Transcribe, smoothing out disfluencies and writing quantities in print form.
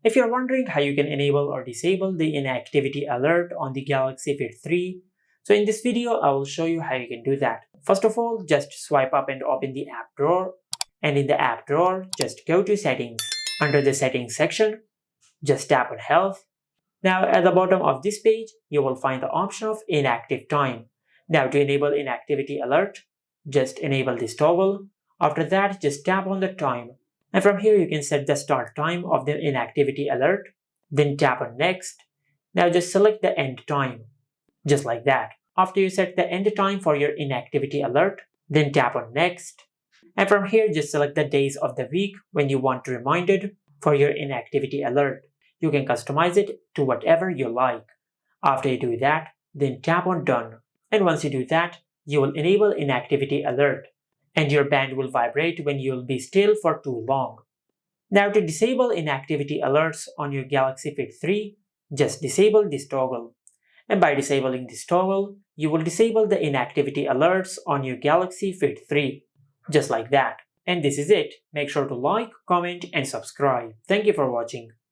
If you're wondering how you can enable or disable the inactivity alert on the Galaxy Fit 3, so in this video I will show you how you can do that. First of all, just swipe up and open the app drawer, and in the app drawer, just go to settings. Under the settings section, just tap on health. Now at the bottom of this page, you will find the option of inactive time. Now to enable inactivity alert, just enable this toggle. After that, just tap on the time. And from here you can set the start time of the inactivity alert. Then tap on next. Now just select the end time. Just like that. After you set the end time for your inactivity alert, then tap on next. And from here just select the days of the week when you want reminded for your inactivity alert. You can customize it to whatever you like. After you do that, then tap on done. And once you do that, you will enable inactivity alert, and your band will vibrate when you'll be still for too long. Now to disable inactivity alerts on your Galaxy Fit 3, just disable this toggle. And by disabling this toggle, you will disable the inactivity alerts on your Galaxy Fit 3. Just like that. And this is it. Make sure to like, comment, and subscribe. Thank you for watching.